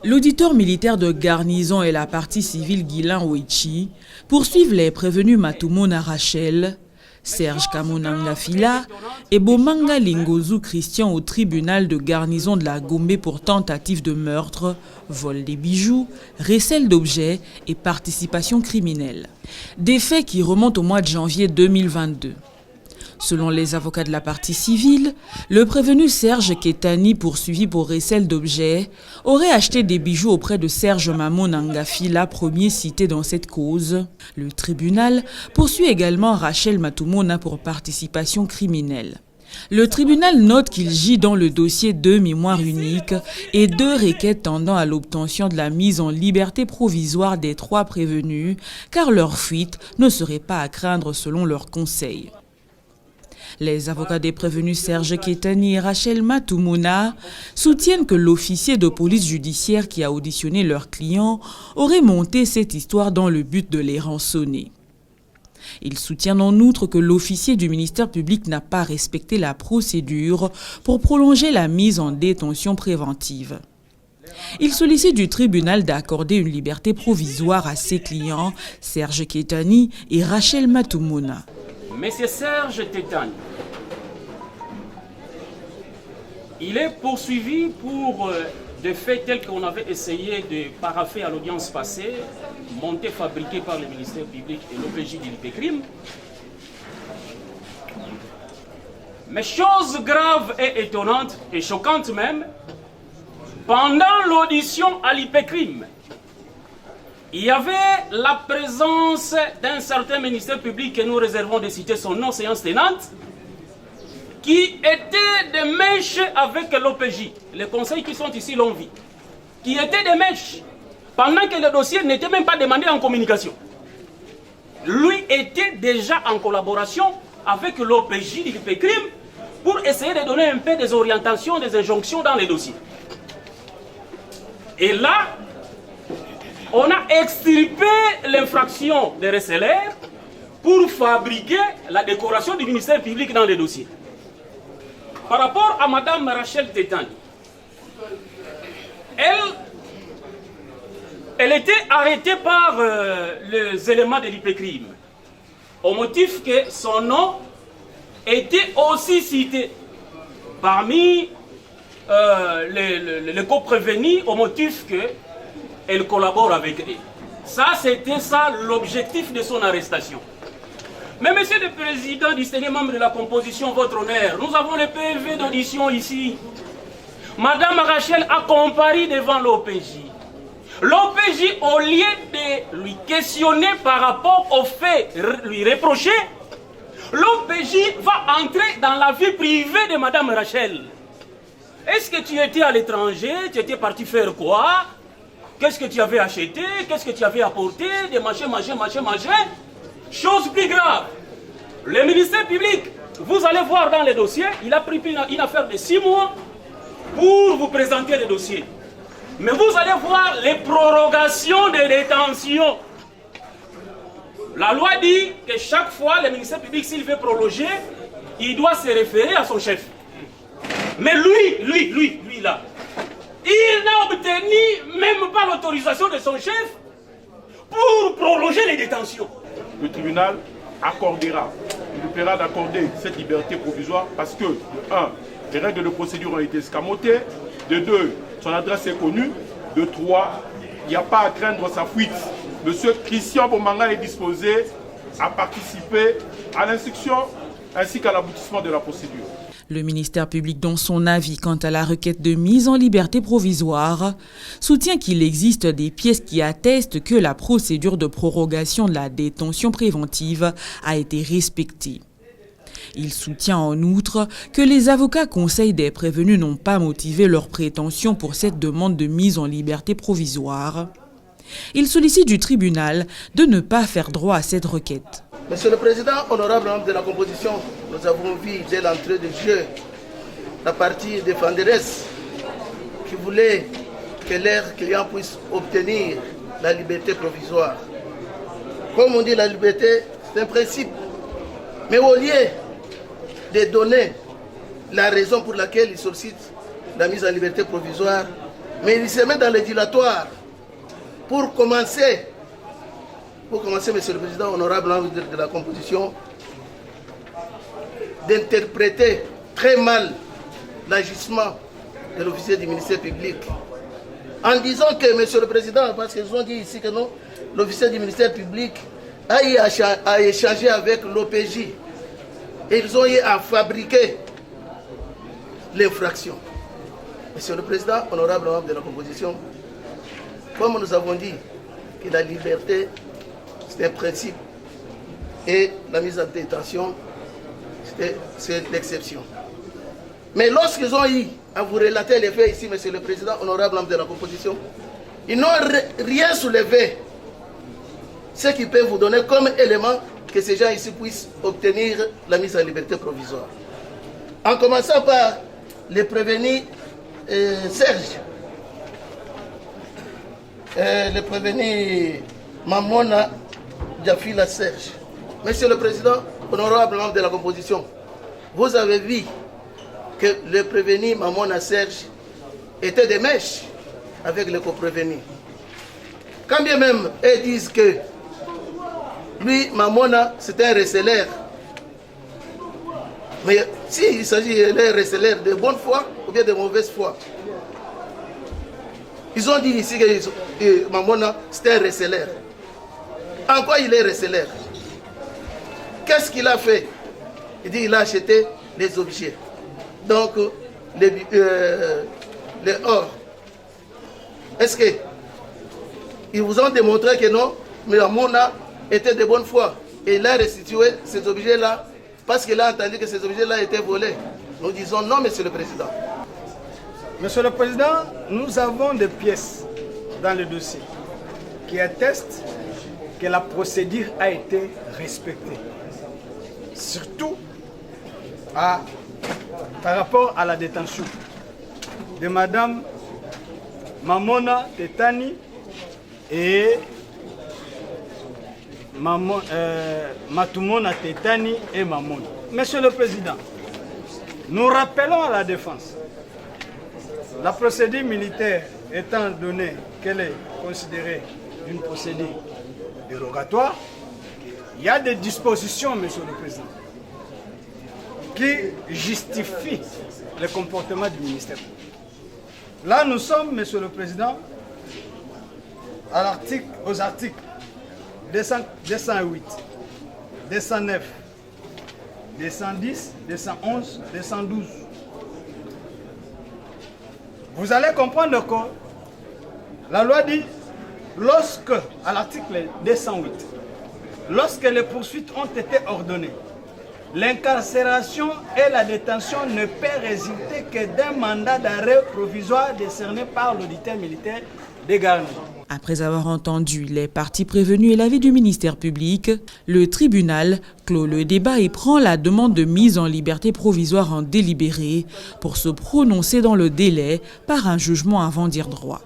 L'auditeur militaire de garnison et la partie civile Guilain Oichi poursuivent les prévenus Matumona Rachel, Serge Kamonanga Fila et Bomanga Lingozu Christian au tribunal de garnison de la Gombe pour tentative de meurtre, vol des bijoux, recel d'objets et participation criminelle. Des faits qui remontent au mois de janvier 2022. Selon les avocats de la partie civile, le prévenu Serge Ketani, poursuivi pour recel d'objets, aurait acheté des bijoux auprès de Serge Mamonanga Fila, premier cité dans cette cause. Le tribunal poursuit également Rachel Matumona pour participation criminelle. Le tribunal note qu'il gît dans le dossier 2 mémoires uniques et 2 requêtes tendant à l'obtention de la mise en liberté provisoire des 3 prévenus, car leur fuite ne serait pas à craindre selon leur conseil. Les avocats des prévenus Serge Ketani et Rachel Matumona soutiennent que l'officier de police judiciaire qui a auditionné leur client aurait monté cette histoire dans le but de les rançonner. Ils soutiennent en outre que l'officier du ministère public n'a pas respecté la procédure pour prolonger la mise en détention préventive. Ils sollicitent du tribunal d'accorder une liberté provisoire à ses clients, Serge Ketani et Rachel Matumona. Monsieur Serge Ketani, il est poursuivi pour des faits tels qu'on avait essayé de paraffer à l'audience passée, montés fabriqués par le ministère public et l'OPJ de l'IPECRIM. Mais chose grave et étonnante, et choquante même, pendant l'audition à l'IPECRIM, il y avait la présence d'un certain ministère public que nous réservons de citer son nom, séance tenante, qui était des mèches avec l'OPJ. Les conseils qui sont ici l'ont vu. Qui étaient des mèches pendant que le dossier n'était même pas demandé en communication. Lui était déjà en collaboration avec l'OPJ de l'IPECRIM pour essayer de donner un peu des orientations, des injonctions dans les dossiers. Et là, on a extirpé l'infraction des receleurs pour fabriquer la décoration du ministère public dans les dossiers. Par rapport à Mme Rachel Ketani, elle était arrêtée par les éléments de l'IPECRIM au motif que son nom était aussi cité parmi les co-prévenus au motif qu'elle collabore avec eux. Ça, c'était ça l'objectif de son arrestation. Mais monsieur le président, distingué membre de la composition, votre honneur, nous avons le PV d'audition ici. Madame Rachel a comparé devant l'OPJ. L'OPJ, au lieu de lui questionner par rapport aux faits lui reprochés, l'OPJ va entrer dans la vie privée de Madame Rachel. Est-ce que tu étais à l'étranger? Tu étais parti faire quoi? Qu'est-ce que tu avais acheté? Qu'est-ce que tu avais apporté? Des machins. Chose plus grave, le ministère public, vous allez voir dans les dossiers, il a pris une affaire de 6 mois pour vous présenter les dossiers. Mais vous allez voir les prorogations de détention. La loi dit que chaque fois, le ministère public, s'il veut prolonger, il doit se référer à son chef. Mais lui là, il n'a obtenu même pas l'autorisation de son chef pour prolonger les détentions. Le tribunal accordera, il lui plaira d'accorder cette liberté provisoire parce que, de 1, les règles de procédure ont été escamotées, de 2, son adresse est connue, de 3, il n'y a pas à craindre sa fuite. Monsieur Christian Bomanga est disposé à participer à l'instruction ainsi qu'à l'aboutissement de la procédure. Le ministère public, dans son avis quant à la requête de mise en liberté provisoire, soutient qu'il existe des pièces qui attestent que la procédure de prorogation de la détention préventive a été respectée. Il soutient en outre que les avocats conseils des prévenus n'ont pas motivé leurs prétentions pour cette demande de mise en liberté provisoire. Il sollicite du tribunal de ne pas faire droit à cette requête. Monsieur le Président, honorable membre de la composition, nous avons vu dès l'entrée de jeu la partie défenderesse qui voulait que leurs clients puissent obtenir la liberté provisoire. Comme on dit, la liberté, c'est un principe. Mais au lieu de donner la raison pour laquelle ils sollicitent la mise en liberté provisoire, Mais il se met dans le dilatoire pour commencer, Monsieur le Président, honorable membre de la composition, d'interpréter très mal l'agissement de l'officier du ministère public. En disant que, Monsieur le Président, parce qu'ils ont dit ici que non, l'officier du ministère public a eu à échanger avec l'OPJ. Et ils ont eu à fabriquer l'infraction. Monsieur le Président, honorable membre de la composition, comme nous avons dit que la liberté, c'est un principe, et la mise en détention, c'est l'exception. Mais lorsqu'ils ont eu à vous relater les faits ici, Monsieur le Président, honorable membre de la composition, ils n'ont rien soulevé. Ce qui peut vous donner comme élément que ces gens ici puissent obtenir la mise en liberté provisoire. En commençant par le prévenu Serge, le prévenu Mamona Diafila Serge. Monsieur le Président, honorable membre de la composition, vous avez vu que le prévenu Mamona Serge était de mèche avec le coprévenu. Quand bien même ils disent que lui, Mamona, c'est un receleur. Mais s'il s'agit d'un receleur de bonne foi ou bien de mauvaise foi, ils ont dit ici que Mamona, c'est un receleur. En quoi il est receleur? Qu'est-ce qu'il a fait? Il dit qu'il a acheté les objets. Donc, les or. Est-ce qu'ils vous ont démontré que non, mais Mamona était de bonne foi et il a restitué ces objets-là parce qu'il a entendu que ces objets-là étaient volés? Nous disons non, Monsieur le Président. Monsieur le Président, nous avons des pièces dans le dossier qui attestent que la procédure a été respectée. Surtout par rapport à la détention de Madame Mamona Tetani et Matumona Tetani et Mamona. Monsieur le Président, nous rappelons à la défense, la procédure militaire étant donné qu'elle est considérée une procédure dérogatoire, il y a des dispositions, Monsieur le Président, qui justifient le comportement du ministère. Là, nous sommes, Monsieur le Président, aux articles 208, 209, 210, 211, 212. Vous allez comprendre que la loi dit, à l'article 208, lorsque les poursuites ont été ordonnées, l'incarcération et la détention ne peut résulter que d'un mandat d'arrêt provisoire décerné par l'auditeur militaire des garnis. Après avoir entendu les parties prévenues et l'avis du ministère public, le tribunal clôt le débat et prend la demande de mise en liberté provisoire en délibéré pour se prononcer dans le délai par un jugement avant dire droit.